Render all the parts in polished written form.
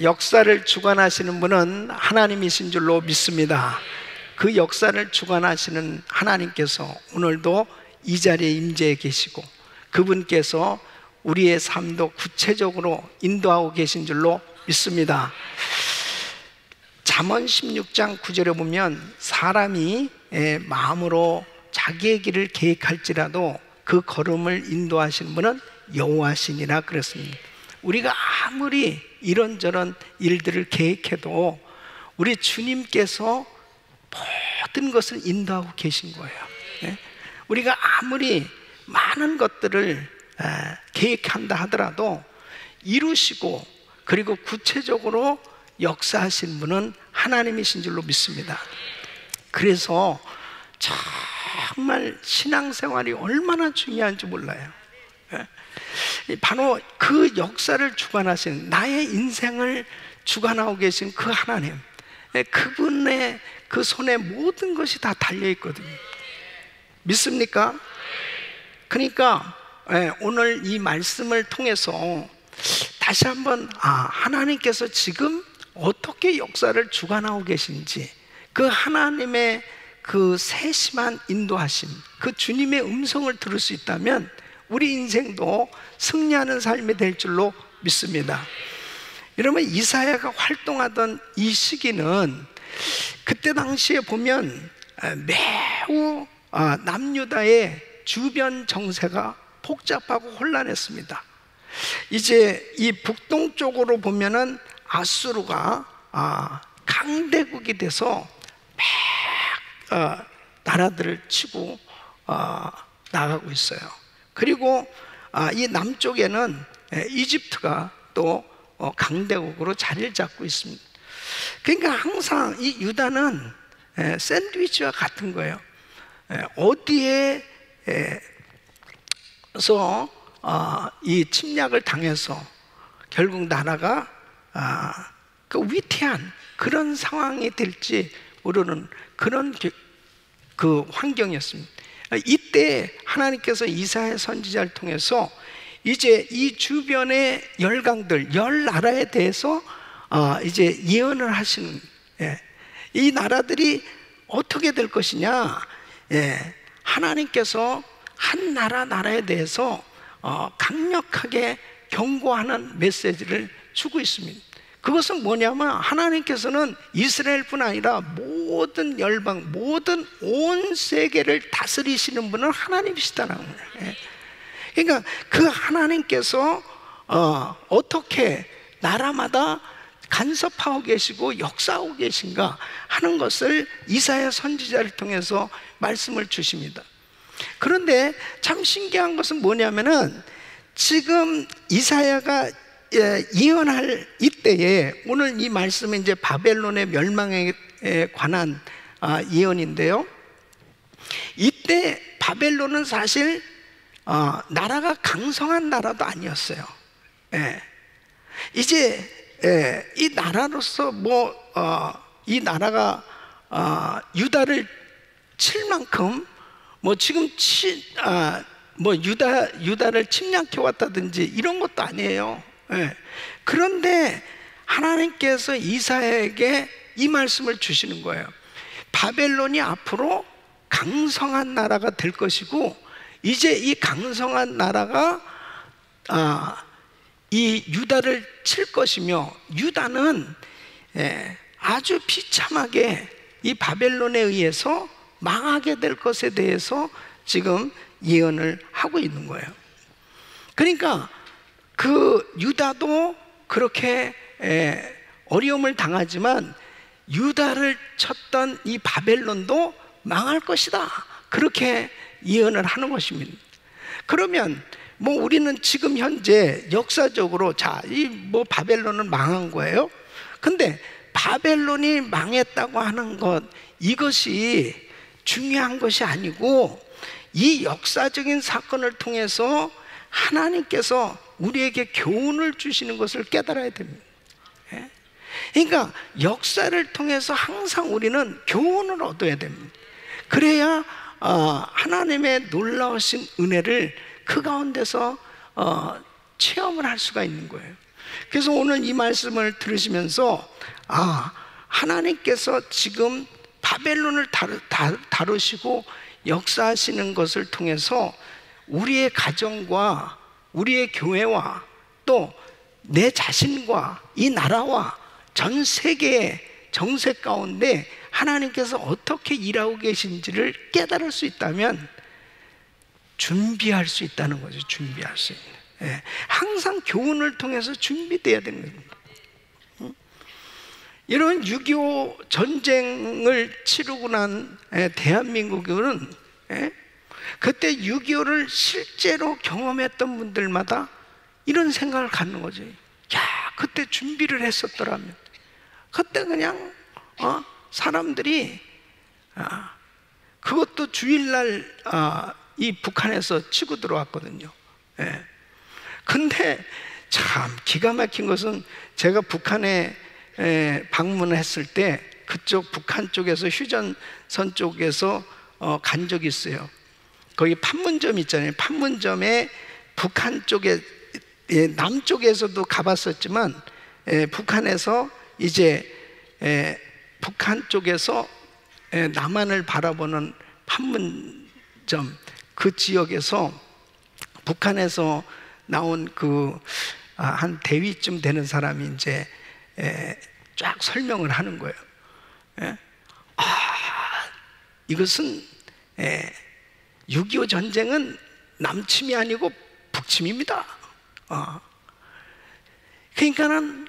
역사를 주관하시는 분은 하나님이신 줄로 믿습니다. 그 역사를 주관하시는 하나님께서 오늘도 이 자리에 임재해 계시고 그분께서 우리의 삶도 구체적으로 인도하고 계신 줄로 믿습니다. 잠언 16장 9절에 보면 사람이 마음으로 자기의 길을 계획할지라도 그 걸음을 인도하시는 분은 여호와시니라 그랬습니다. 우리가 아무리 이런저런 일들을 계획해도 우리 주님께서 모든 것을 인도하고 계신 거예요. 우리가 아무리 많은 것들을 계획한다 하더라도 이루시고 그리고 구체적으로 역사하신 분은 하나님이신 줄로 믿습니다. 그래서 정말 신앙생활이 얼마나 중요한지 몰라요. 바로 그 역사를 주관하신, 나의 인생을 주관하고 계신 그 하나님, 그분의 그 손에 모든 것이 다 달려있거든요. 믿습니까? 그러니까 오늘 이 말씀을 통해서 다시 한번 하나님께서 지금 어떻게 역사를 주관하고 계신지, 그 하나님의 그 세심한 인도하심, 그 주님의 음성을 들을 수 있다면 우리 인생도 승리하는 삶이 될 줄로 믿습니다. 여러분, 이사야가 활동하던 이 시기는 그때 당시에 보면 매우 남유다의 주변 정세가 복잡하고 혼란했습니다. 이제 이 북동쪽으로 보면은 아수르가 강대국이 돼서 막 나라들을 치고 나가고 있어요. 그리고 이 남쪽에는 이집트가 또 강대국으로 자리를 잡고 있습니다. 그러니까 항상 이 유다는 샌드위치와 같은 거예요. 어디에서 이 침략을 당해서 결국 나라가 그 위태한 그런 상황이 될지 모르는 그런 그 환경이었습니다. 이때 하나님께서 이사야 선지자를 통해서 이제 이 주변의 열강들, 열 나라에 대해서 이제 예언을 하시는, 이 나라들이 어떻게 될 것이냐, 하나님께서 한 나라에 대해서 강력하게 경고하는 메시지를 주고 있습니다. 그것은 뭐냐면 하나님께서는 이스라엘뿐 아니라 모든 열방, 모든 온 세계를 다스리시는 분은 하나님이시다는 거예요. 그러니까 그 하나님께서 어떻게 나라마다 간섭하고 계시고 역사하고 계신가 하는 것을 이사야 선지자를 통해서 말씀을 주십니다. 그런데 참 신기한 것은 뭐냐면은 지금 이사야가 예언할 이때에, 오늘 이 말씀은 이제 바벨론의 멸망에 관한 예언인데요, 이때 바벨론은 사실 나라가 강성한 나라도 아니었어요. 이제 이 나라로서 이 나라가 유다를 칠 만큼 지금 유다를 침략해 왔다든지 이런 것도 아니에요. 그런데 하나님께서 이사야에게 이 말씀을 주시는 거예요. 바벨론이 앞으로 강성한 나라가 될 것이고, 이제 이 강성한 나라가 이 유다를 칠 것이며, 유다는 아주 비참하게 이 바벨론에 의해서 망하게 될 것에 대해서 지금 예언을 하고 있는 거예요. 그러니까 그 유다도 그렇게 어려움을 당하지만 유다를 쳤던 이 바벨론도 망할 것이다, 그렇게 예언을 하는 것입니다. 그러면 우리는 지금 현재 역사적으로 바벨론은 망한 거예요. 근데 바벨론이 망했다고 하는 것, 이것이 중요한 것이 아니고, 이 역사적인 사건을 통해서 하나님께서 우리에게 교훈을 주시는 것을 깨달아야 됩니다. 그러니까 역사를 통해서 항상 우리는 교훈을 얻어야 됩니다. 그래야 하나님의 놀라우신 은혜를 그 가운데서 체험을 할 수가 있는 거예요. 그래서 오늘 이 말씀을 들으시면서 하나님께서 지금 바벨론을 다루시고 역사하시는 것을 통해서 우리의 가정과 우리의 교회와 또 내 자신과 이 나라와 전 세계의 정세 가운데 하나님께서 어떻게 일하고 계신지를 깨달을 수 있다면 준비할 수 있다는 거죠. 준비할 수 있는. 항상 교훈을 통해서 준비돼야 되는 겁니다. 이런 6.25 전쟁을 치르고 난 대한민국은 그때 6.25를 실제로 경험했던 분들마다 이런 생각을 갖는 거죠. 야, 그때 준비를 했었더라면, 그때 그냥 사람들이 그것도 주일날 이 북한에서 치고 들어왔거든요. 근데 참 기가 막힌 것은 제가 북한에 방문을 했을 때 그쪽 북한 쪽에서 휴전선 쪽에서 간 적이 있어요. 거기 판문점 있잖아요. 판문점에 북한 쪽에 남쪽에서도 가봤었지만 북한에서 이제 북한 쪽에서 남한을 바라보는 판문점 그 지역에서 북한에서 나온 한 대위쯤 되는 사람이 이제 쫙 설명을 하는 거예요. 이것은 6.25 전쟁은 남침이 아니고 북침입니다. 그러니까는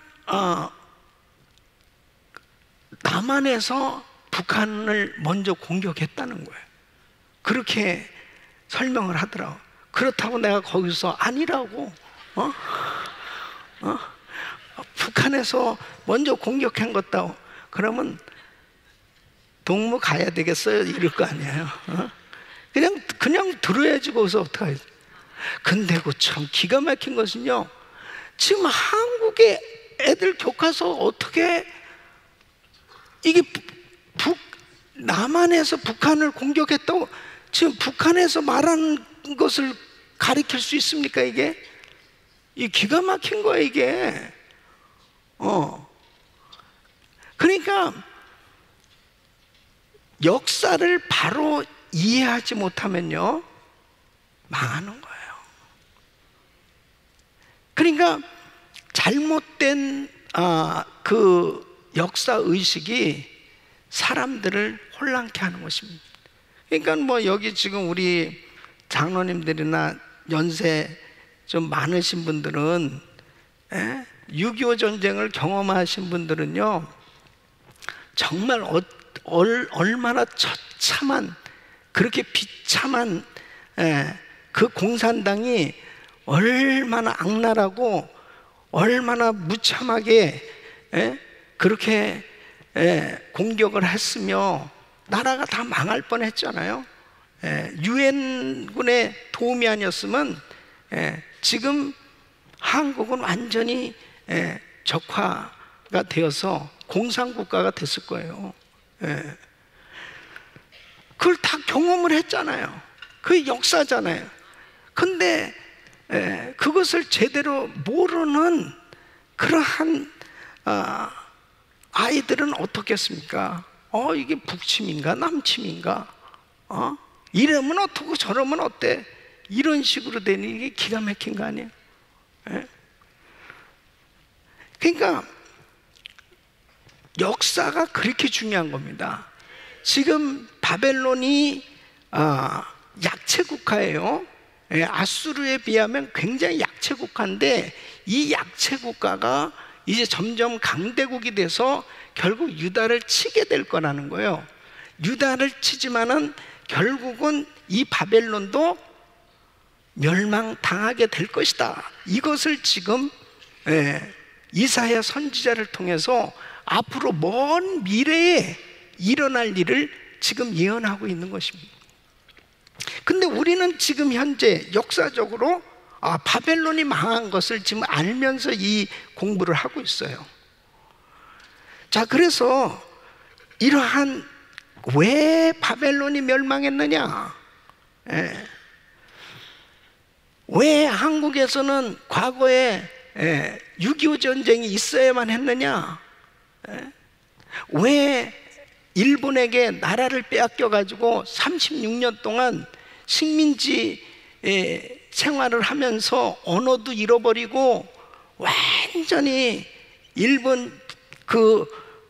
남한에서 북한을 먼저 공격했다는 거예요. 그렇게 설명을 하더라고. 그렇다고 내가 거기서 아니라고 북한에서 먼저 공격한 것다고 그러면 동무 가야 되겠어요? 이럴 거 아니에요. 그냥 들어야지. 거기서 어떡하지? 근데 그 참 기가 막힌 것은요, 지금 한국의 애들 교과서 어떻게 이게 남한에서 북한을 공격했다고 지금 북한에서 말하는 것을 가리킬 수 있습니까? 이게 기가 막힌 거야 이게. 그러니까 역사를 바로 이해하지 못하면요 망하는 거예요. 그러니까 잘못된 그 역사 의식이 사람들을 혼란케 하는 것입니다. 그러니까 뭐 여기 지금 우리 장로님들이나 연세 좀 많으신 분들은 6.25 전쟁을 경험하신 분들은요 정말 얼마나 처참한 그렇게 비참한 그 공산당이 얼마나 악랄하고 얼마나 무참하게 그렇게 공격을 했으며 나라가 다 망할 뻔했잖아요. 유엔군의 도움이 아니었으면 지금 한국은 완전히 적화가 되어서 공산국가가 됐을 거예요. 그걸 다 경험을 했잖아요. 그게 역사잖아요. 근데 그것을 제대로 모르는 그러한 아이들은 어떻겠습니까? 이게 북침인가 남침인가? 이러면 어떻고 저러면 어때? 이런 식으로 되는 이게 기가 막힌 거 아니에요? 그러니까 역사가 그렇게 중요한 겁니다. 지금 바벨론이 약체 국가예요. 아수르에 비하면 굉장히 약체 국가인데 이 약체 국가가 이제 점점 강대국이 돼서 결국 유다를 치게 될 거라는 거예요. 유다를 치지만은 결국은 이 바벨론도 멸망당하게 될 것이다. 이것을 지금 이사야 선지자를 통해서 앞으로 먼 미래에 일어날 일을 지금 예언하고 있는 것입니다. 근데 우리는 지금 현재 역사적으로 바벨론이 망한 것을 지금 알면서 이 공부를 하고 있어요. 자, 그래서 이러한 왜 바벨론이 멸망했느냐? 왜 한국에서는 과거에 6.25 전쟁이 있어야만 했느냐? 왜 일본에게 나라를 빼앗겨 가지고 36년 동안 식민지 생활을 하면서 언어도 잃어버리고 완전히 일본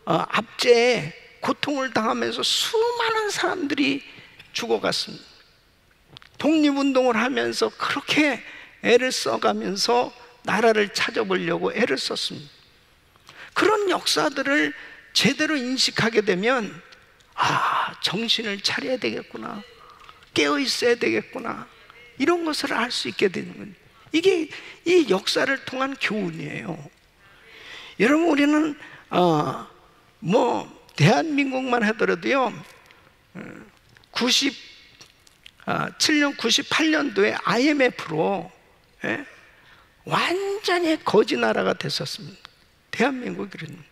압제에 고통을 당하면서 수많은 사람들이 죽어갔습니다. 독립운동을 하면서 그렇게 애를 써가면서 나라를 찾아보려고 애를 썼습니다. 그런 역사들을 제대로 인식하게 되면 정신을 차려야 되겠구나, 깨어 있어야 되겠구나, 이런 것을 알 수 있게 되는 거예요. 이게 이 역사를 통한 교훈이에요. 여러분, 우리는 대한민국만 하더라도요, 97년, 98년도에 IMF로 완전히 거지 나라가 됐었습니다. 대한민국은.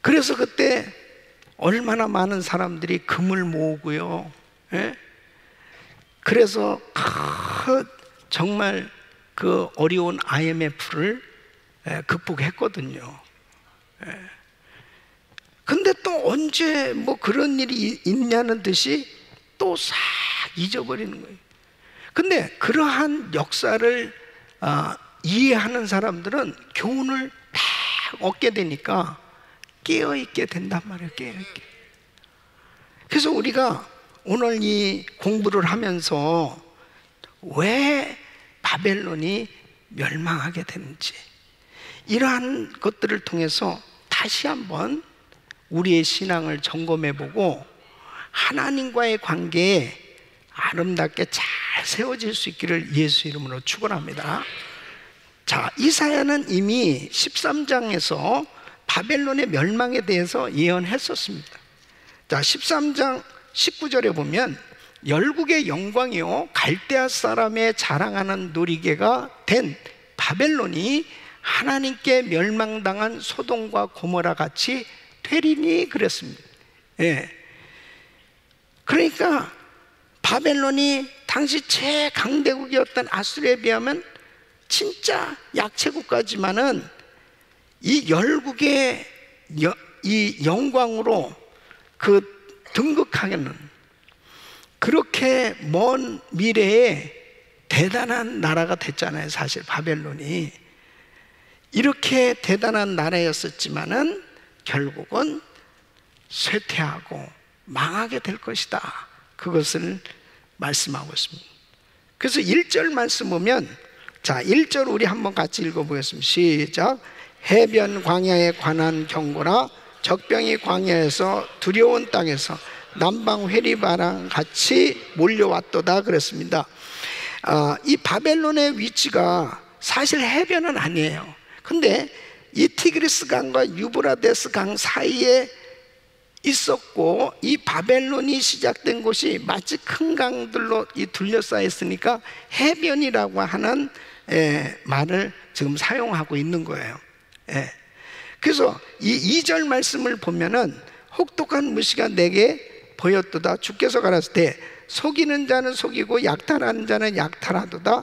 그래서 그때 얼마나 많은 사람들이 금을 모으고요, 그래서 정말 그 어려운 IMF를 극복했거든요. 근데 또 언제 그런 일이 있냐는 듯이 또 싹 잊어버리는 거예요. 근데 그러한 역사를 이해하는 사람들은 교훈을 막 얻게 되니까 깨어있게 된단 말이에요. 깨어있게. 그래서 우리가 오늘 이 공부를 하면서 왜 바벨론이 멸망하게 되는지, 이러한 것들을 통해서 다시 한번 우리의 신앙을 점검해보고 하나님과의 관계에 아름답게 잘 세워질 수 있기를 예수 이름으로 축원합니다. 자, 이사야는 이미 13장에서 바벨론의 멸망에 대해서 예언했었습니다. 자, 13장 19절에 보면 열국의 영광이요 갈대아 사람의 자랑하는 놀이개가 된 바벨론이 하나님께 멸망당한 소돔과 고모라 같이 되리니 그랬습니다. 그러니까 바벨론이 당시 최강대국이었던 아수르에 비하면 진짜 약체국가지만은 이 열국의 이 영광으로 등극하게는 그렇게 먼 미래에 대단한 나라가 됐잖아요. 사실 바벨론이 이렇게 대단한 나라였었지만은 결국은 쇠퇴하고 망하게 될 것이다, 그것을 말씀하고 있습니다. 그래서 1절 말씀 보면, 자, 1절 우리 한번 같이 읽어보겠습니다. 시작. 해변 광야에 관한 경고라, 적병이 광야에서 두려운 땅에서 남방 회리바랑 같이 몰려왔도다 그랬습니다. 이 바벨론의 위치가 사실 해변은 아니에요. 근데 이 티그리스 강과 유브라데스 강 사이에 있었고, 이 바벨론이 시작된 곳이 마치 큰 강들로 둘러싸여 있으니까 해변이라고 하는 말을 지금 사용하고 있는 거예요. 그래서 이 2절 말씀을 보면은 혹독한 무시가 내게 보였도다. 주께서 가라사대 때 속이는 자는 속이고 약탈하는 자는 약탈하도다.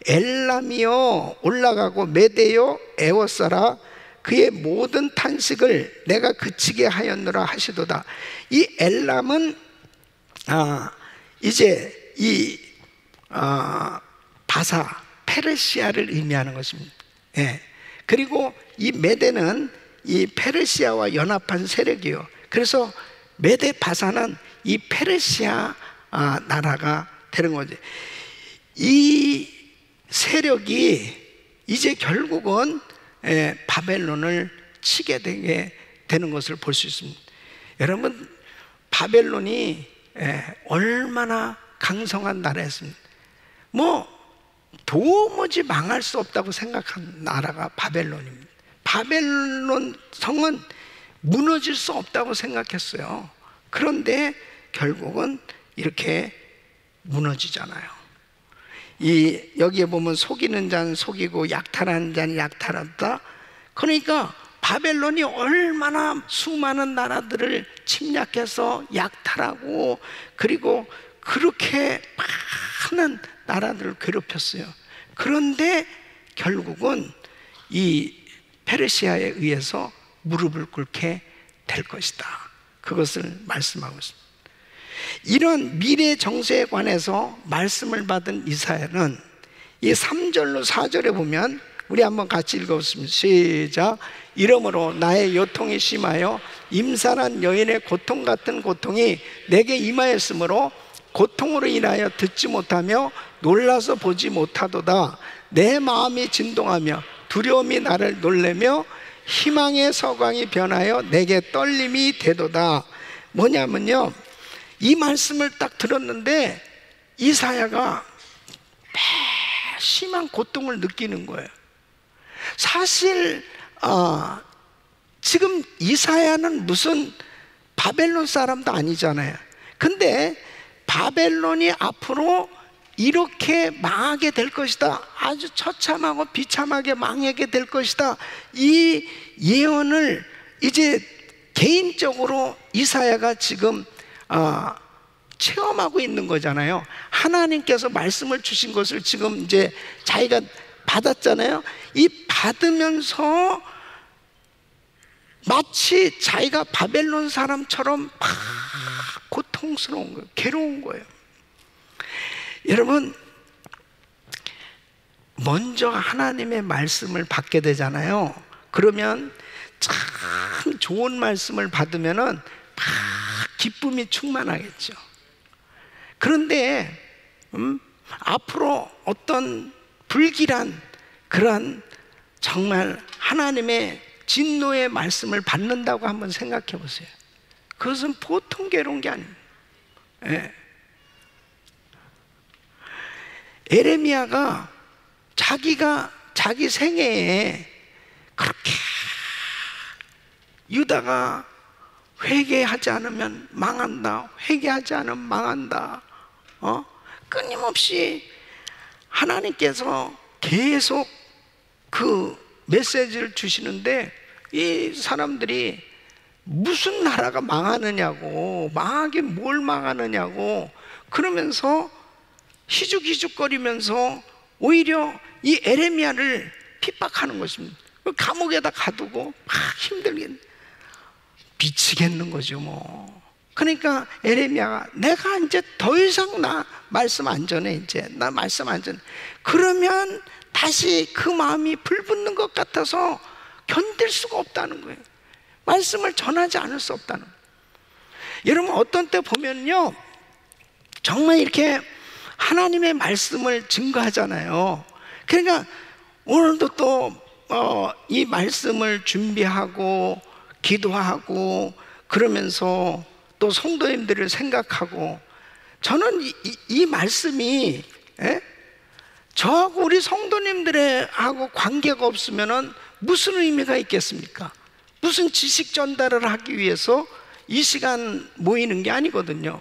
엘람이여 올라가고 메대여 애워싸라. 그의 모든 탄식을 내가 그치게 하였노라 하시도다. 이 엘람은 이제 이 바사 페르시아를 의미하는 것입니다. 그리고 이 메대는 이 페르시아와 연합한 세력이요. 그래서 메대 바사는 이 페르시아 나라가 되는 거죠. 이 세력이 이제 결국은 바벨론을 치게 되게 되는 것을 볼 수 있습니다. 여러분, 바벨론이 얼마나 강성한 나라였습니다. 도무지 망할 수 없다고 생각한 나라가 바벨론입니다. 바벨론 성은 무너질 수 없다고 생각했어요. 그런데 결국은 이렇게 무너지잖아요. 여기에 보면 속이는 자는 속이고 약탈하는 자는 약탈한다. 그러니까 바벨론이 얼마나 수많은 나라들을 침략해서 약탈하고, 그리고 그렇게 많은 나라들을 괴롭혔어요. 그런데 결국은 이 페르시아에 의해서 무릎을 꿇게 될 것이다. 그것을 말씀하고 있습니다. 이런 미래 정세에 관해서 말씀을 받은 이사야는 이 3절로 4절에 보면, 우리 한번 같이 읽어보겠습니다. 시작. 이러므로 나의 요통이 심하여 임산한 여인의 고통 같은 고통이 내게 임하였으므로 고통으로 인하여 듣지 못하며 놀라서 보지 못하도다. 내 마음이 진동하며 두려움이 나를 놀래며 희망의 서광이 변하여 내게 떨림이 되도다. 뭐냐면요, 이 말씀을 딱 들었는데 이사야가 심한 고통을 느끼는 거예요. 사실 지금 이사야는 무슨 바벨론 사람도 아니잖아요. 근데 바벨론이 앞으로 이렇게 망하게 될 것이다, 아주 처참하고 비참하게 망하게 될 것이다, 이 예언을 이제 개인적으로 이사야가 지금 체험하고 있는 거잖아요. 하나님께서 말씀을 주신 것을 지금 이제 자기가 받았잖아요. 이 받으면서 마치 자기가 바벨론 사람처럼 막 고통스러운 거예요. 괴로운 거예요. 여러분, 먼저 하나님의 말씀을 받게 되잖아요. 그러면 참 좋은 말씀을 받으면은 막 기쁨이 충만하겠죠. 그런데 앞으로 어떤 불길한 그런 정말 하나님의 진노의 말씀을 받는다고 한번 생각해 보세요. 그것은 보통 괴로운 게 아닙니다. 예. 에레미야가 자기 생애에 그렇게 유다가 회개하지 않으면 망한다, 회개하지 않으면 망한다, 끊임없이 하나님께서 계속 그 메시지를 주시는데 이 사람들이 무슨 나라가 망하느냐고, 망하게 뭘 망하느냐고 그러면서 희죽희죽거리면서 오히려 이 에레미야를 핍박하는 것입니다. 감옥에다 가두고 막 힘들게 미치겠는 거죠 뭐. 그러니까 에레미야가 내가 이제 더 이상 나 말씀 안 전해, 이제 나 말씀 안 전해. 그러면 다시 그 마음이 불붙는 것 같아서 견딜 수가 없다는 거예요. 말씀을 전하지 않을 수 없다는 거예요. 여러분, 어떤 때 보면요, 정말 이렇게 하나님의 말씀을 증거하잖아요. 그러니까 오늘도 또 이 말씀을 준비하고 기도하고 그러면서 또 성도님들을 생각하고, 저는 이 말씀이 저하고 우리 성도님들하고 관계가 없으면은 무슨 의미가 있겠습니까? 무슨 지식 전달을 하기 위해서 이 시간 모이는 게 아니거든요.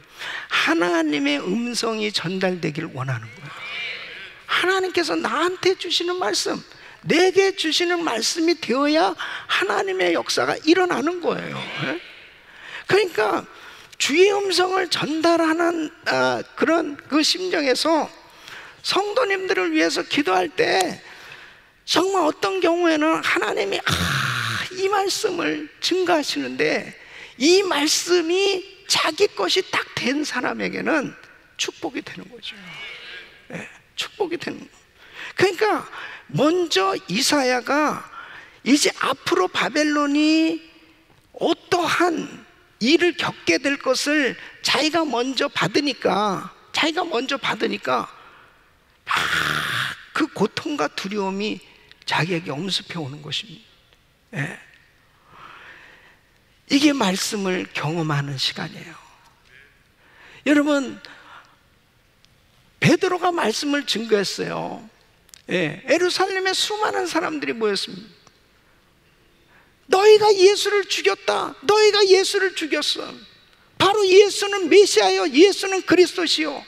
하나님의 음성이 전달되기를 원하는 거예요. 하나님께서 나한테 주시는 말씀, 내게 주시는 말씀이 되어야 하나님의 역사가 일어나는 거예요. 그러니까 주의 음성을 전달하는 그런 그 심정에서 성도님들을 위해서 기도할 때 정말 어떤 경우에는 하나님이 이 말씀을 증거하시는데 이 말씀이 자기 것이 딱 된 사람에게는 축복이 되는 거죠. 네, 축복이 되는 거예요. 그러니까 먼저 이사야가 이제 앞으로 바벨론이 어떠한 일을 겪게 될 것을 자기가 먼저 받으니까 그 고통과 두려움이 자기에게 엄습해 오는 것입니다. 네. 이게 말씀을 경험하는 시간이에요. 여러분, 베드로가 말씀을 증거했어요. 예, 예루살렘에 수많은 사람들이 모였습니다. 너희가 예수를 죽였다, 너희가 예수를 죽였어. 바로 예수는 메시아요, 예수는 그리스도시요,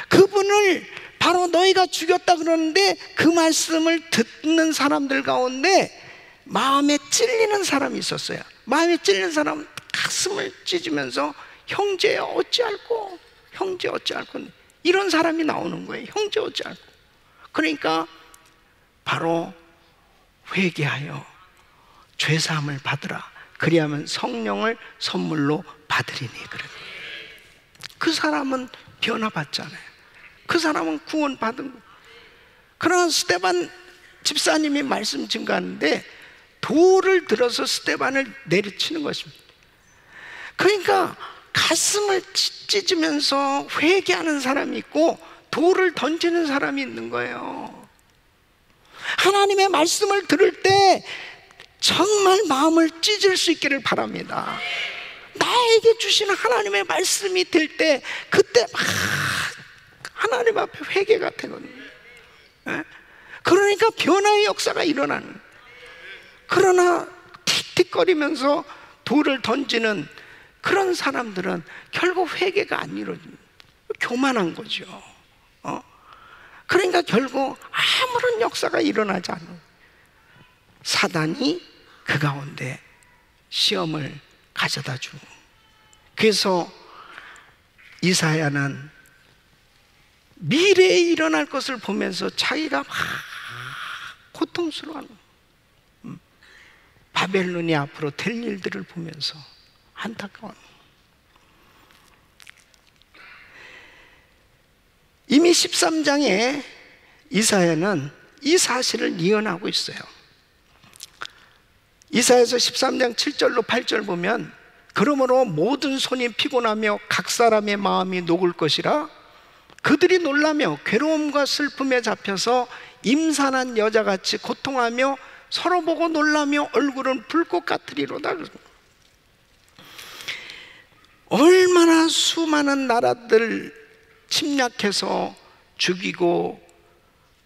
그분을 바로 너희가 죽였다 그러는데 그 말씀을 듣는 사람들 가운데 마음에 찔리는 사람이 있었어요. 마음에 찔리는 사람은 가슴을 찢으면서 형제 어찌할꼬, 형제 어찌할꼬, 이런 사람이 나오는 거예요. 형제 어찌할꼬. 그러니까 바로 회개하여 죄사함을 받으라. 그리하면 성령을 선물로 받으리니. 그래. 그 사람은 변화받잖아요. 그 사람은 구원받은 거. 그러나 스데반 집사님이 말씀 증거하는데 돌을 들어서 스데반을 내리치는 것입니다. 그러니까 가슴을 찢으면서 회개하는 사람이 있고 돌을 던지는 사람이 있는 거예요. 하나님의 말씀을 들을 때 정말 마음을 찢을 수 있기를 바랍니다. 나에게 주시는 하나님의 말씀이 될 때 그때 막 하나님 앞에 회개가 되거든요. 그러니까 변화의 역사가 일어나는. 그러나 틱틱거리면서 돌을 던지는 그런 사람들은 결국 회개가 안 이루어집니다. 교만한 거죠. 그러니까 결국 아무런 역사가 일어나지 않는, 사단이 그 가운데 시험을 가져다 주고. 그래서 이사야는 미래에 일어날 것을 보면서 자기가 막 고통스러워하는, 바벨론이 앞으로 될 일들을 보면서 안타까운. 이미 13장에 이사야는 이 사실을 예언하고 있어요. 이사야서 13장 7절로 8절 보면, 그러므로 모든 손이 피곤하며 각 사람의 마음이 녹을 것이라. 그들이 놀라며 괴로움과 슬픔에 잡혀서 임산한 여자같이 고통하며 서로 보고 놀라며 얼굴은 불꽃 같으리로다. 얼마나 수많은 나라들 침략해서 죽이고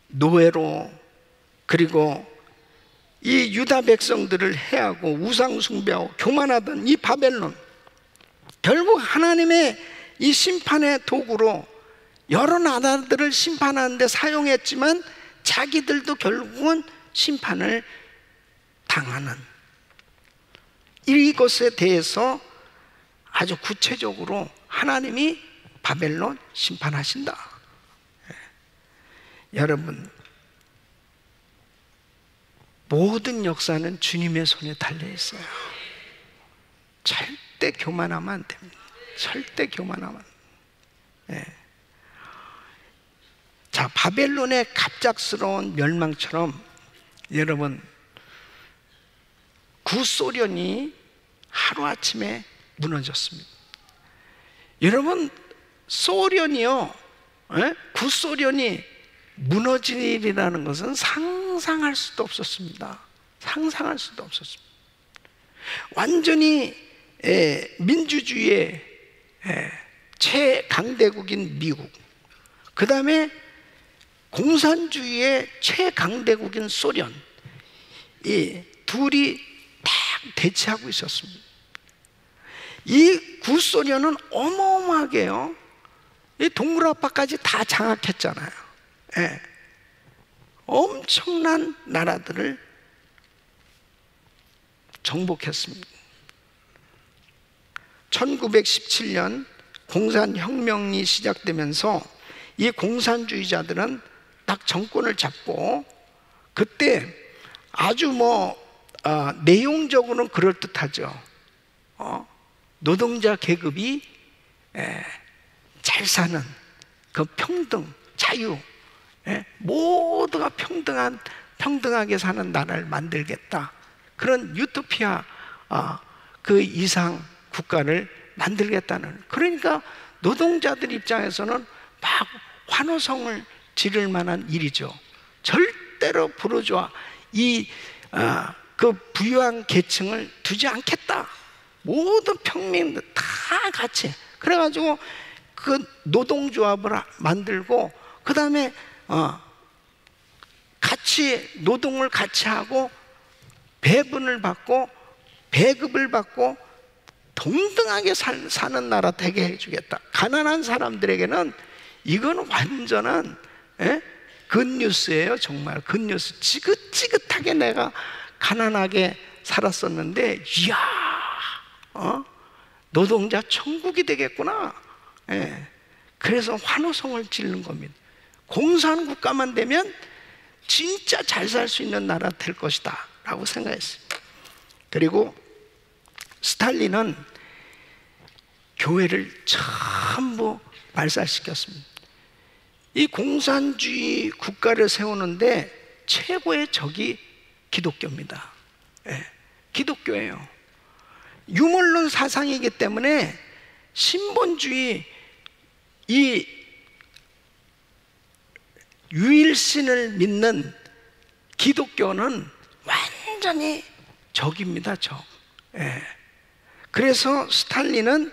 노예로, 그리고 이 유다 백성들을 해하고 우상 숭배하고 교만하던 이 바벨론, 결국 하나님의 이 심판의 도구로 여러 나라들을 심판하는데 사용했지만 자기들도 결국은 심판을 당하는, 이것에 대해서 아주 구체적으로 하나님이 바벨론 심판하신다. 여러분, 모든 역사는 주님의 손에 달려 있어요. 절대 교만하면 안 됩니다. 절대 교만하면. 자, 바벨론의 갑작스러운 멸망처럼 여러분, 구소련이 하루아침에 무너졌습니다. 여러분, 소련이요, 구소련이 무너진 일이라는 것은 상상할 수도 없었습니다. 상상할 수도 없었습니다. 완전히 민주주의의 최강대국인 미국, 그 다음에 공산주의의 최강대국인 소련, 이 둘이 딱 대치하고 있었습니다. 이 구소련은 어마어마하게요, 이 동굴아빠까지 다 장악했잖아요. 엄청난 나라들을 정복했습니다. 1917년 공산혁명이 시작되면서 이 공산주의자들은 딱 정권을 잡고, 그때 아주 내용적으로는 그럴듯하죠. 노동자 계급이 잘 사는 그 평등, 자유, 모두가 평등하게 사는 나라를 만들겠다. 그런 유토피아, 그 이상 국가를 만들겠다는. 그러니까 노동자들 입장에서는 막 환호성을 지를 만한 일이죠. 절대로 부르주아, 그 부유한 계층을 두지 않겠다. 모든 평민들 다 같이. 그래가지고 그 노동조합을 만들고, 그 다음에 같이 노동을 같이 하고 배분을 받고 배급을 받고 동등하게 사는 나라 되게 해주겠다. 가난한 사람들에게는 이거는 완전한 굿뉴스예요. 정말 굿뉴스. 지긋지긋하게 내가 가난하게 살았었는데, 이야, 노동자 천국이 되겠구나. 그래서 환호성을 지르는 겁니다. 공산국가만 되면 진짜 잘 살 수 있는 나라 될 것이다 라고 생각했습니다. 그리고 스탈린은 교회를 전부 말살시켰습니다. 이 공산주의 국가를 세우는데 최고의 적이 기독교입니다. 예, 기독교예요. 유물론 사상이기 때문에 신본주의, 이 유일신을 믿는 기독교는 완전히 적입니다. 적. 예. 그래서 스탈린은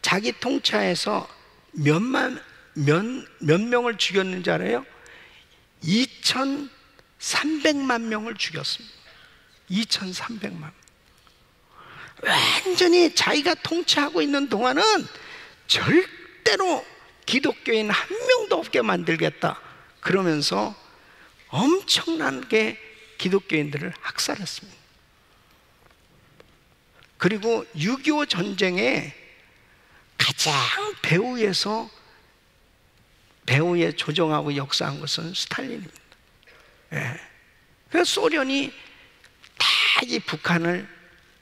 자기 통치하에서 몇 명을 죽였는지 알아요? 2,300만 명을 죽였습니다. 2,300만. 완전히 자기가 통치하고 있는 동안은 절대로 기독교인 한 명도 없게 만들겠다 그러면서 엄청나게 기독교인들을 학살했습니다. 그리고 6.25 전쟁에 가장 배후에 조정하고 역사한 것은 스탈린입니다. 예. 그래서 소련이 다 이 북한을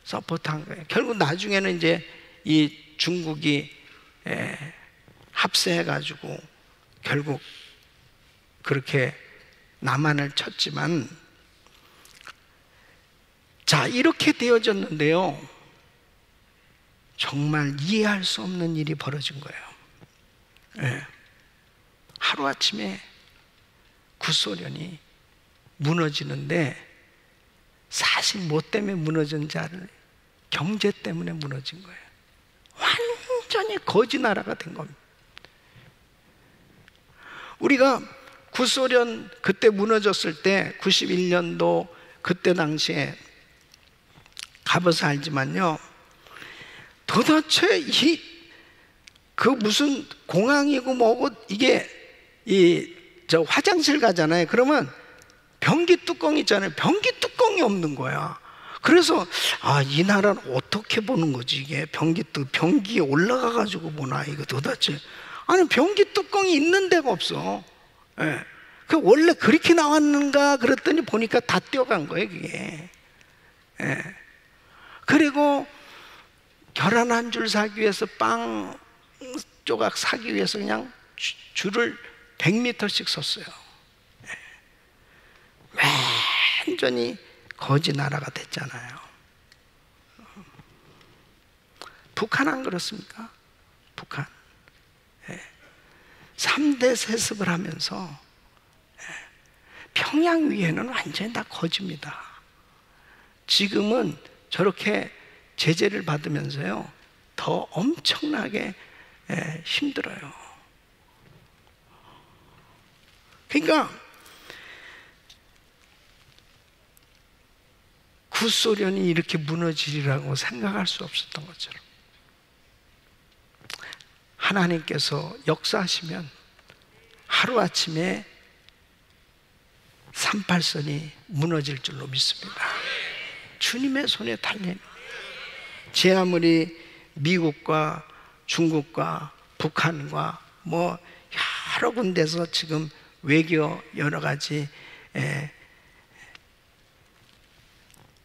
서포트한 거예요. 결국 나중에는 이제 이 중국이 합세해가지고 결국 그렇게 남한을 쳤지만, 자, 이렇게 되어졌는데요, 정말 이해할 수 없는 일이 벌어진 거예요. 예. 하루아침에 구소련이 무너지는데, 사실 뭐 때문에 무너졌는지 알아요? 경제 때문에 무너진 거예요. 완전히 거지 나라가 된 겁니다. 우리가 구소련 그때 무너졌을 때 91년도 그때 당시에 가봐서 알지만요, 도대체 그 무슨 공항이고 뭐고, 이게 저 화장실 가잖아요. 그러면 변기 뚜껑 있잖아요. 변기 뚜껑이 없는 거야. 그래서 이 나라는 어떻게 보는 거지, 이게 변기에 올라가 가지고 보나 이거 도대체. 아니, 변기 뚜껑이 있는 데가 없어. 예. 그 원래 그렇게 나왔는가 그랬더니 보니까 다 뛰어간 거예요, 그게. 예. 그리고 계란 한 줄 사기 위해서, 빵 조각 사기 위해서 그냥 줄을 100m씩 섰어요. 완전히 거지 나라가 됐잖아요. 북한 안 그렇습니까? 북한 3대 세습을 하면서 평양 위에는 완전히 다 거지입니다. 지금은 저렇게 제재를 받으면서요, 더 엄청나게 힘들어요. 그러니까 구소련이 이렇게 무너지리라고 생각할 수 없었던 것처럼, 하나님께서 역사하시면 하루아침에 38선이 무너질 줄로 믿습니다. 주님의 손에 달린, 제 아무리 미국과 중국과 북한과 뭐 여러 군데서 지금 외교 여러 가지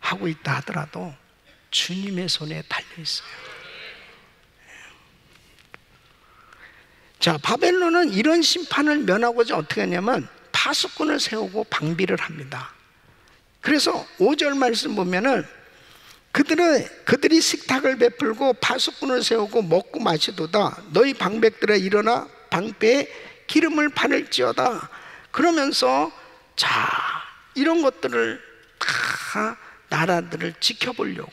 하고 있다 하더라도 주님의 손에 달려 있어요. 자, 바벨론은 이런 심판을 면하고자 어떻게 하냐면 파수꾼을 세우고 방비를 합니다. 그래서 5절 말씀 보면은 그들이 식탁을 베풀고 파수꾼을 세우고 먹고 마시도다. 너희 방백들아 일어나 방패에 기름을 바를지어다. 그러면서 자, 이런 것들을 다 나라들을 지켜보려고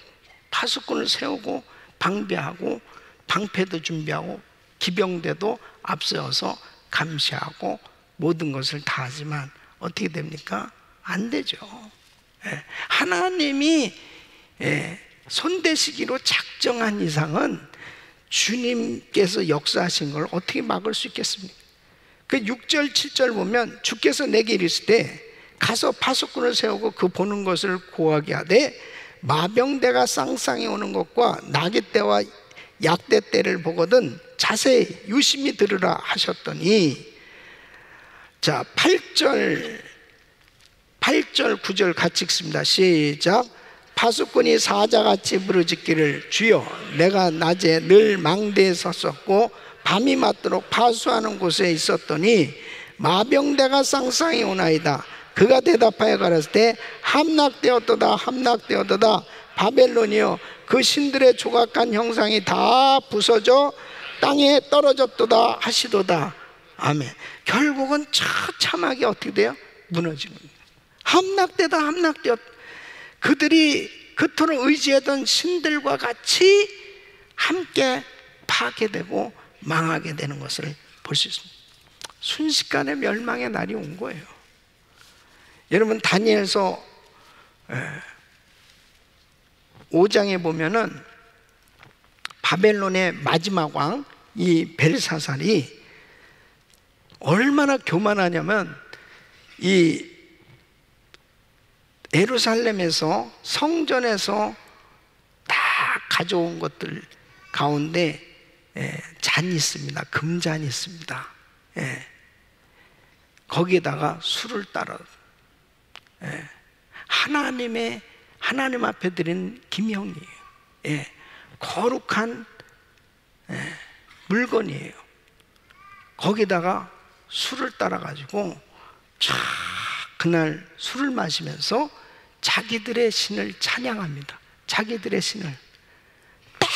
파수꾼을 세우고 방비하고 방패도 준비하고 기병대도 앞세워서 감시하고 모든 것을 다 하지만 어떻게 됩니까? 안 되죠. 하나님이 손대시기로 작정한 이상은 주님께서 역사하신 걸 어떻게 막을 수 있겠습니까? 그 6절 7절 보면 주께서 내게 이르시되 가서 파수꾼을 세우고 그 보는 것을 고하게 하되 마병대가 쌍쌍이 오는 것과 나귀 떼와 약대 때를 보거든 자세히 유심히 들으라 하셨더니, 자 8절 8절 9절 같이 읽습니다. 시작. 파수꾼이 사자같이 부르짖기를 주여, 내가 낮에 늘 망대에 섰었고 밤이 맞도록 파수하는 곳에 있었더니 마병대가 쌍쌍이 오나이다. 그가 대답하여 가라사대 함락되었도다 함락되었도다. 바벨론이여, 그 신들의 조각한 형상이 다 부서져 땅에 떨어졌도다 하시도다. 아멘. 결국은 처참하게 어떻게 돼요? 무너지는 거예요. 함락되다 함락되었다. 그들이 그토록 의지하던 신들과 같이 함께 파괴되고 망하게 되는 것을 볼 수 있습니다. 순식간에 멸망의 날이 온 거예요. 여러분, 다니엘서 5장에 보면은 바벨론의 마지막 왕 이 벨사살이 얼마나 교만하냐면, 이 예루살렘에서 성전에서 다 가져온 것들 가운데 잔이 있습니다. 금잔이 있습니다. 거기에다가 술을 따라 하나님 앞에 드린 김형이에요. 거룩한 물건이에요. 거기다가 술을 따라 가지고 그날 술을 마시면서 자기들의 신을 찬양합니다. 자기들의 신을. 딱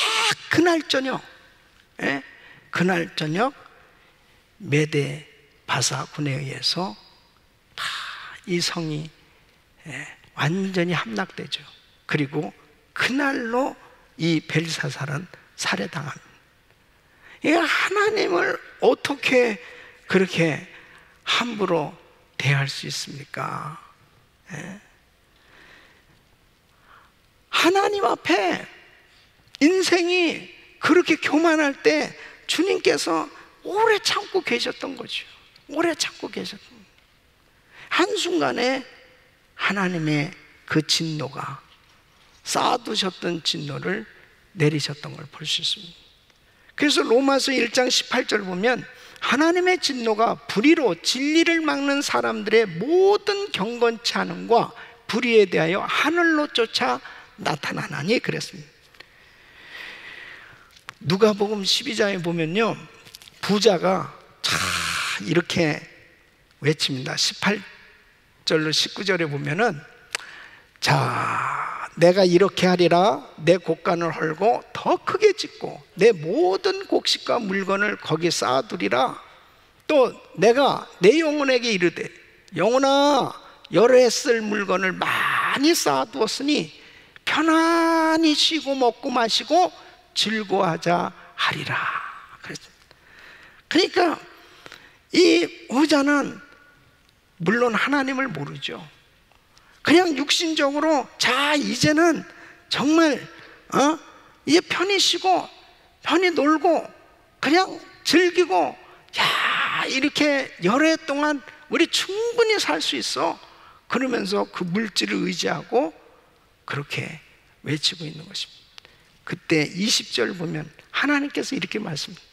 그날 저녁, 그날 저녁 메데 바사군에 의해서 다 이 성이 완전히 함락되죠. 그리고 그날로 이 벨사살은 살해당합니다. 이 하나님을 어떻게 그렇게 함부로 대할 수 있습니까? 하나님 앞에 인생이 그렇게 교만할 때 주님께서 오래 참고 계셨던 거죠. 오래 참고 계셨던 거예요. 한순간에 하나님의 그 진노가, 쌓아두셨던 진노를 내리셨던 걸 볼 수 있습니다. 그래서 로마서 1장 18절 보면 하나님의 진노가 불의로 진리를 막는 사람들의 모든 경건치 않음과 불의에 대하여 하늘로 쫓아 나타나나니 그랬습니다. 누가복음 12장에 보면요, 부자가 이렇게 외칩니다. 18절로 19절에 보면은, 자, 내가 이렇게 하리라. 내 곡간을 헐고 더 크게 짓고 내 모든 곡식과 물건을 거기 쌓아두리라. 또 내가 내 영혼에게 이르되, 영혼아, 여러 해 쓸 물건을 많이 쌓아두었으니 편안히 쉬고 먹고 마시고 즐거워하자 하리라. 그러니까 이 부자는 물론 하나님을 모르죠. 그냥 육신적으로, 자, 이제는 정말 이제 편히 쉬고 편히 놀고 그냥 즐기고, 야, 이렇게 여러 해 동안 우리 충분히 살 수 있어. 그러면서 그 물질을 의지하고 그렇게 외치고 있는 것입니다. 그때 20절 보면 하나님께서 이렇게 말씀합니다.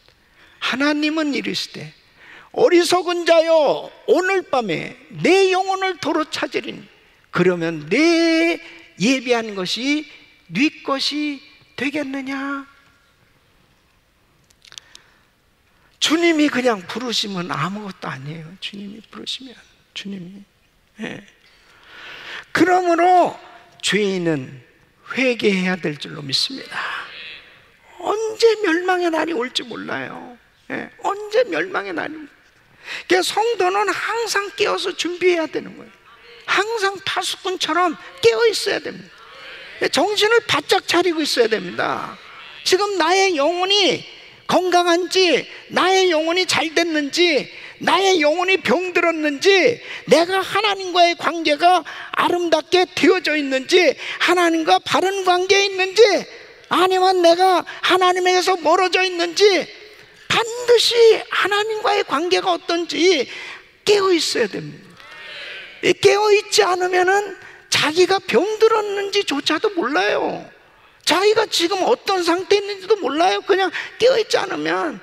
하나님은 이르시되, 어리석은 자여, 오늘 밤에 내 영혼을 도로 찾으리니 그러면 내 예비한 것이 네 것이 되겠느냐? 주님이 그냥 부르시면 아무것도 아니에요. 주님이 부르시면, 주님이. 그러므로 죄인은 회개해야 될 줄로 믿습니다. 언제 멸망의 날이 올지 몰라요. 언제 멸망의 날이. 그러니까 성도는 항상 깨어서 준비해야 되는 거예요. 항상 파수꾼처럼 깨어 있어야 됩니다. 정신을 바짝 차리고 있어야 됩니다. 지금 나의 영혼이 건강한지, 나의 영혼이 잘 됐는지, 나의 영혼이 병들었는지, 내가 하나님과의 관계가 아름답게 되어져 있는지, 하나님과 바른 관계에 있는지, 아니면 내가 하나님에게서 멀어져 있는지, 반드시 하나님과의 관계가 어떤지 깨어 있어야 됩니다. 깨어 있지 않으면은 자기가 병들었는지조차도 몰라요. 자기가 지금 어떤 상태에 있는지도 몰라요. 그냥 깨어 있지 않으면.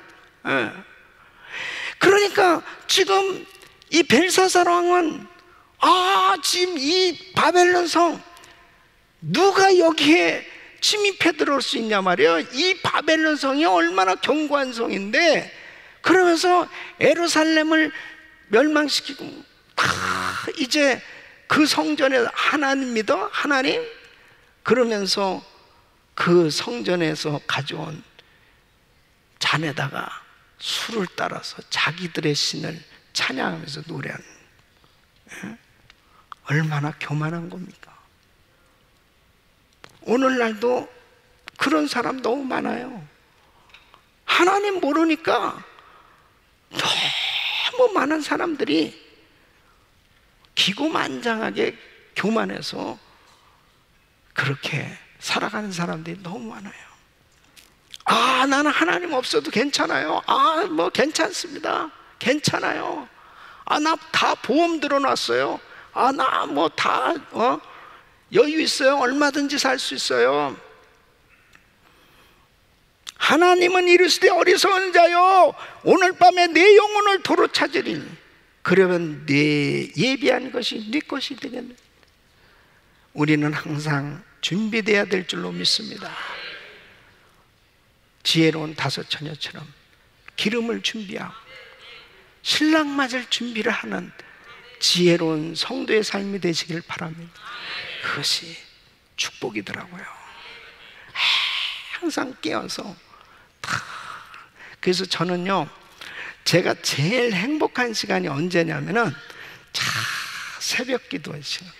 그러니까 지금 이 벨사살 왕은 지금 이 바벨론 성 누가 여기에 침입해 들어올 수 있냐 말이에요. 이 바벨론 성이 얼마나 견고한 성인데, 그러면서 예루살렘을 멸망시키고 이제 그 성전에 하나님 믿어? 하나님? 그러면서 그 성전에서 가져온 잔에다가 술을 따라서 자기들의 신을 찬양하면서 노래하는, 얼마나 교만한 겁니까? 오늘날도 그런 사람 너무 많아요. 하나님 모르니까 너무 많은 사람들이 기고만장하게 교만해서 그렇게 살아가는 사람들이 너무 많아요. 나는 하나님 없어도 괜찮아요. 뭐 괜찮습니다. 괜찮아요. 나 다 보험 들어놨어요. 나 뭐 다 여유 있어요. 얼마든지 살 수 있어요. 하나님은 이르시되 어리석은 자여, 오늘 밤에 내 영혼을 도로 찾으리니 그러면 네 예비한 것이 네 것이 되겠네. 우리는 항상 준비되어야 될 줄로 믿습니다. 지혜로운 다섯 처녀처럼 기름을 준비하고 신랑 맞을 준비를 하는 지혜로운 성도의 삶이 되시길 바랍니다. 그것이 축복이더라고요. 항상 깨어서. 그래서 저는요, 제가 제일 행복한 시간이 언제냐면은 새벽 기도의 시간.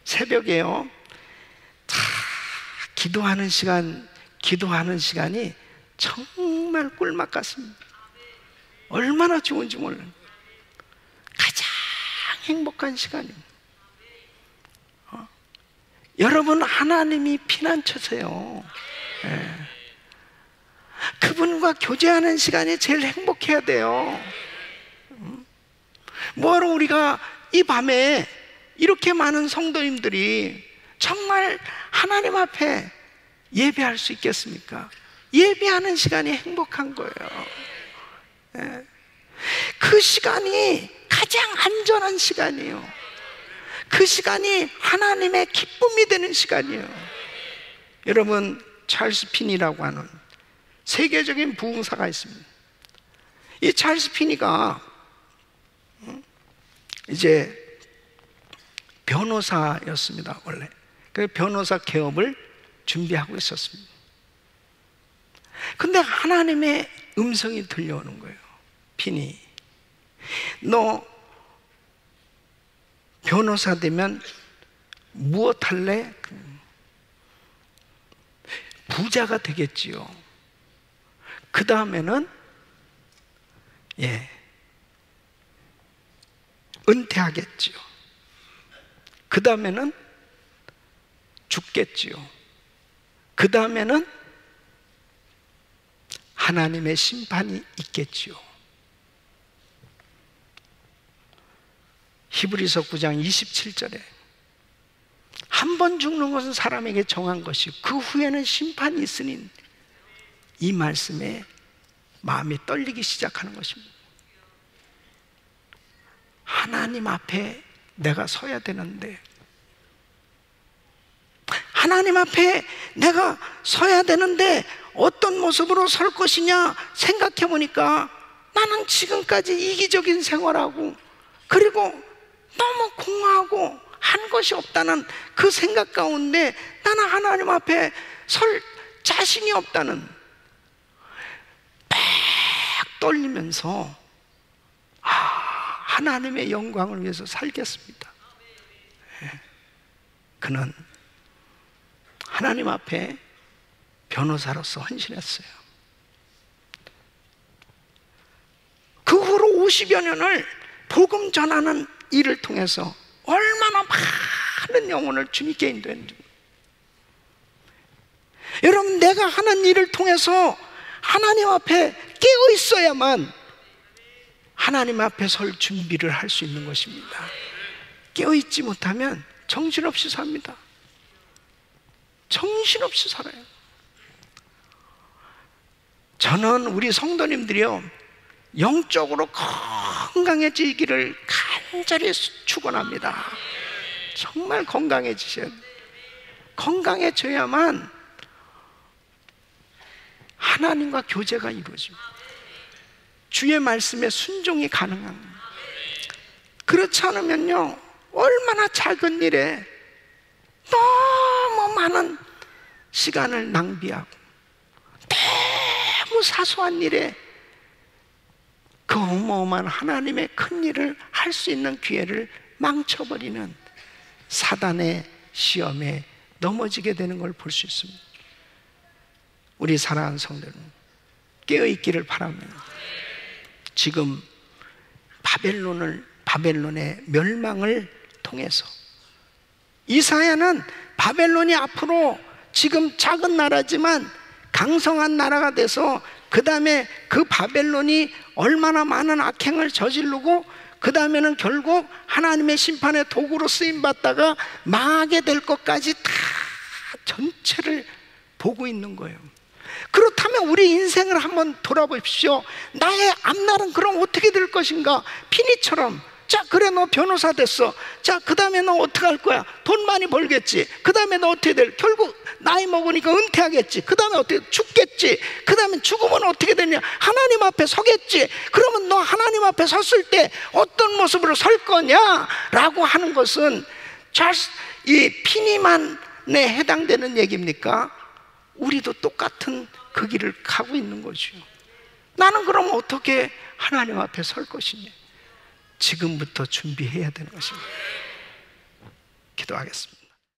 새벽에요, 기도하는 시간이 정말 꿀맛 같습니다. 얼마나 좋은지 몰라요. 가장 행복한 시간입니다. 여러분, 하나님이 피난처세요. 그분과 교제하는 시간이 제일 행복해야 돼요. 뭐하러 우리가 이 밤에 이렇게 많은 성도님들이 정말 하나님 앞에 예배할 수 있겠습니까? 예배하는 시간이 행복한 거예요. 그 시간이 가장 안전한 시간이에요. 그 시간이 하나님의 기쁨이 되는 시간이에요. 여러분, 찰스 핀이라고 하는 세계적인 부흥사가 있습니다. 이 찰스 핀이가 이제 변호사였습니다. 원래 그 변호사 개업을 준비하고 있었습니다. 근데 하나님의 음성이 들려오는 거예요. 핀이, 너 변호사 되면 무엇 할래? 부자가 되겠지요. 그 다음에는 은퇴하겠지요. 그 다음에는 죽겠지요. 그 다음에는 하나님의 심판이 있겠지요. 히브리서 9장 27절에 한 번 죽는 것은 사람에게 정한 것이고 그 후에는 심판이 있으니, 이 말씀에 마음이 떨리기 시작하는 것입니다. 하나님 앞에 내가 서야 되는데, 하나님 앞에 내가 서야 되는데 어떤 모습으로 설 것이냐 생각해 보니까 나는 지금까지 이기적인 생활하고 그리고 너무 공허하고 한 것이 없다는 그 생각 가운데 나는 하나님 앞에 설 자신이 없다는, 막 떨리면서 하나님의 영광을 위해서 살겠습니다. 그는 하나님 앞에 변호사로서 헌신했어요. 그 후로 50여 년을 복음 전하는 일을 통해서 얼마나 많은 영혼을 주님께 인도했는지. 여러분, 내가 하는 일을 통해서 하나님 앞에 깨어 있어야만 하나님 앞에 설 준비를 할 수 있는 것입니다. 깨어 있지 못하면 정신없이 삽니다. 정신없이 살아요. 저는 우리 성도님들이요, 영적으로 건강해지기를 간절히 축원합니다. 정말 건강해지셔야 돼요. 건강해져야만 하나님과 교제가 이루어집니다. 주의 말씀에 순종이 가능합니다. 그렇지 않으면요, 얼마나 작은 일에 너무 많은 시간을 낭비하고 너무 사소한 일에 그 어마어마한 하나님의 큰 일을 할 수 있는 기회를 망쳐버리는 사단의 시험에 넘어지게 되는 걸 볼 수 있습니다. 우리 사랑하는 성도는 깨어있기를 바랍니다. 지금 바벨론의 멸망을 통해서 이사야는 바벨론이 앞으로 지금 작은 나라지만 강성한 나라가 돼서 그 다음에 그 바벨론이 얼마나 많은 악행을 저지르고 그 다음에는 결국 하나님의 심판의 도구로 쓰임받다가 망하게 될 것까지 다 전체를 보고 있는 거예요. 그렇다면 우리 인생을 한번 돌아보십시오. 나의 앞날은 그럼 어떻게 될 것인가? 피니처럼, 자 그래 너 변호사 됐어. 자 그 다음에 너 어떻게 할 거야? 돈 많이 벌겠지. 그 다음에 너 어떻게 될? 결국 나이 먹으니까 은퇴하겠지. 그 다음에 어떻게 죽겠지. 그 다음에 죽으면 어떻게 되냐? 하나님 앞에 서겠지. 그러면 너 하나님 앞에 섰을 때 어떤 모습으로 설 거냐? 라고 하는 것은 이 피니만에 해당되는 얘기입니까? 우리도 똑같은 그 길을 가고 있는 거죠. 나는 그럼 어떻게 하나님 앞에 설 것이냐? 지금부터 준비해야 되는 것입니다. 기도하겠습니다.